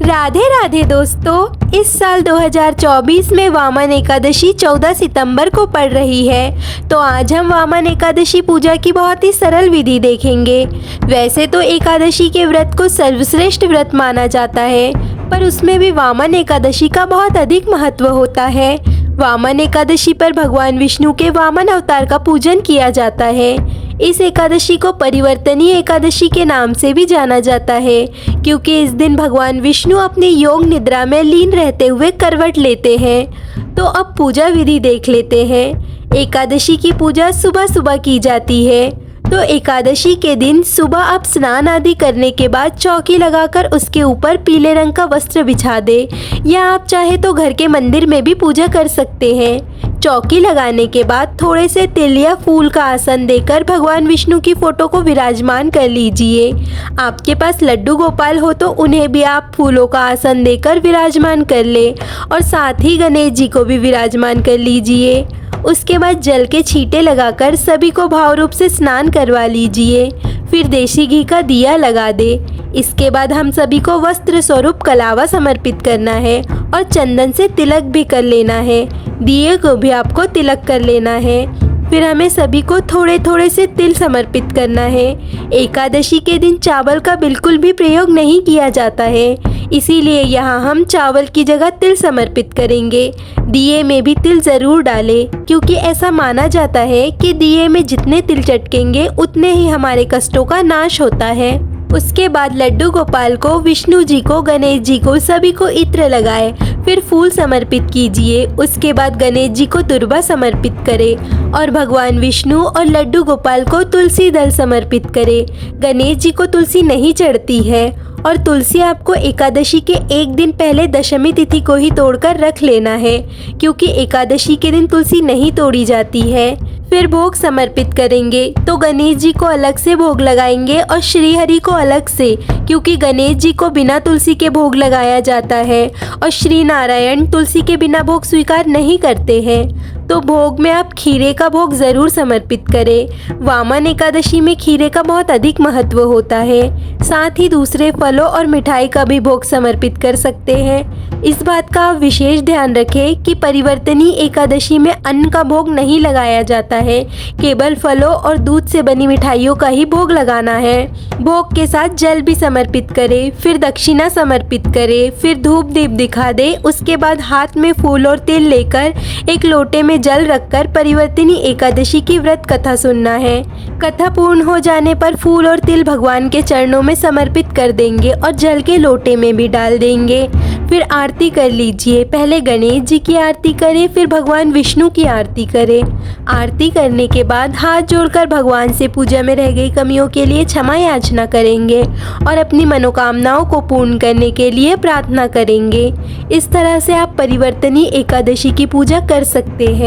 राधे राधे दोस्तों, इस साल 2024 में वामन एकादशी 14 सितंबर को पड़ रही है। तो आज हम वामन एकादशी पूजा की बहुत ही सरल विधि देखेंगे। वैसे तो एकादशी के व्रत को सर्वश्रेष्ठ व्रत माना जाता है, पर उसमें भी वामन एकादशी का बहुत अधिक महत्व होता है। वामन एकादशी पर भगवान विष्णु के वामन अवतार का पूजन किया जाता है। इस एकादशी को परिवर्तनीय एकादशी के नाम से भी जाना जाता है, क्योंकि इस दिन भगवान विष्णु अपनी योग निद्रा में लीन रहते हुए करवट लेते हैं। तो अब पूजा विधि देख लेते हैं। एकादशी की पूजा सुबह सुबह की जाती है। तो एकादशी के दिन सुबह आप स्नान आदि करने के बाद चौकी लगाकर उसके ऊपर पीले रंग का वस्त्र बिछा दे, या आप चाहे तो घर के मंदिर में भी पूजा कर सकते हैं। चौकी लगाने के बाद थोड़े से तिल या फूल का आसन देकर भगवान विष्णु की फोटो को विराजमान कर लीजिए। आपके पास लड्डू गोपाल हो तो उन्हें भी आप फूलों का आसन देकर विराजमान कर ले, और साथ ही गणेश जी को भी विराजमान कर लीजिए। उसके बाद जल के छींटे लगाकर सभी को भाव रूप से स्नान करवा लीजिए। फिर देसी घी का दिया लगा दे। इसके बाद हम सभी को वस्त्र स्वरूप कलावा समर्पित करना है और चंदन से तिलक भी कर लेना है। दिए को भी आपको तिलक कर लेना है। फिर हमें सभी को थोड़े थोड़े से तिल समर्पित करना है। एकादशी के दिन चावल का बिल्कुल भी प्रयोग नहीं किया जाता है, इसीलिए यहाँ हम चावल की जगह तिल समर्पित करेंगे। दिए में भी तिल ज़रूर डालें, क्योंकि ऐसा माना जाता है कि दिए में जितने तिल चटकेंगे उतने ही हमारे कष्टों का नाश होता है। उसके बाद लड्डू गोपाल को, विष्णु जी को, गणेश जी को, सभी को इत्र लगाए। फिर फूल समर्पित कीजिए। उसके बाद गणेश जी को दुर्वा समर्पित करें और भगवान विष्णु और लड्डू गोपाल को तुलसी दल समर्पित करें। गणेश जी को तुलसी नहीं चढ़ती है, और तुलसी आपको एकादशी के एक दिन पहले दशमी तिथि को ही तोड़कर रख लेना है, क्योंकि एकादशी के दिन तुलसी नहीं तोड़ी जाती है। फिर भोग समर्पित करेंगे तो गणेश जी को अलग से भोग लगाएंगे और श्री हरि को अलग से, क्योंकि गणेश जी को बिना तुलसी के भोग लगाया जाता है और श्री नारायण तुलसी के बिना भोग स्वीकार नहीं करते हैं। तो भोग में आप खीरे का भोग ज़रूर समर्पित करें। वामन एकादशी में खीरे का बहुत अधिक महत्व होता है। साथ ही दूसरे फलों और मिठाई का भी भोग समर्पित कर सकते हैं। इस बात का आप विशेष ध्यान रखें कि परिवर्तनीय एकादशी में अन्न का भोग नहीं लगाया जाता है, केवल फलों और दूध से बनी मिठाइयों का ही भोग लगाना है। भोग के साथ जल भी समर्पित करें, फिर दक्षिणा समर्पित करें, फिर धूप दीप दिखा दे। उसके बाद हाथ में फूल और तेल लेकर एक लोटे में जल रखकर परिवर्तनीय एकादशी की व्रत कथा सुनना है। कथा पूर्ण हो जाने पर फूल और तिल भगवान के चरणों में समर्पित कर देंगे और जल के लोटे में भी डाल देंगे। फिर आरती कर लीजिए। पहले गणेश जी की आरती करें, फिर भगवान विष्णु की आरती करें। आरती करने के बाद हाथ जोड़कर भगवान से पूजा में रह गई कमियों के लिए क्षमा याचना करेंगे और अपनी मनोकामनाओं को पूर्ण करने के लिए प्रार्थना करेंगे। इस तरह से आप परिवर्तनीय एकादशी की पूजा कर सकते हैं।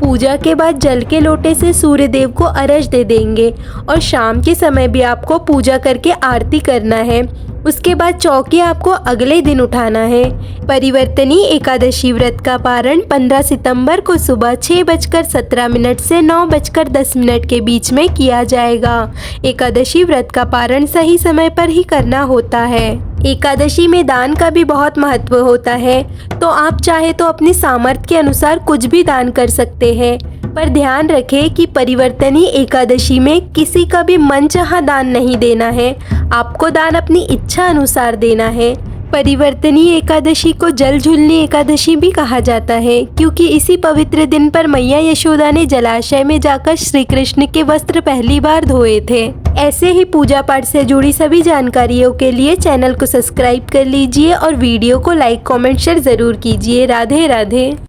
पूजा के बाद जल के लोटे से सूर्य देव को अर्घ्य दे देंगे और शाम के समय भी आपको पूजा करके आरती करना है। उसके बाद चौकी आपको अगले दिन उठाना है। परिवर्तनीय एकादशी व्रत का पारण 15 सितंबर को सुबह 6:17 से 9:10 के बीच में किया जाएगा। एकादशी व्रत का पारण सही समय पर ही करना होता है। एकादशी में दान का भी बहुत महत्व होता है, तो आप चाहे तो अपनी सामर्थ्य के अनुसार कुछ भी दान कर सकते हैं, पर ध्यान रखें कि परिवर्तनीय एकादशी में किसी का भी मनचाहा दान नहीं देना है। आपको दान अपनी इच्छा अनुसार देना है। परिवर्तनीय एकादशी को जल झूलनी एकादशी भी कहा जाता है, क्योंकि इसी पवित्र दिन पर मैया यशोदा ने जलाशय में जाकर श्री कृष्ण के वस्त्र पहली बार धोए थे। ऐसे ही पूजा पाठ से जुड़ी सभी जानकारियों के लिए चैनल को सब्सक्राइब कर लीजिए और वीडियो को लाइक, कमेंट, शेयर जरूर कीजिए। राधे राधे।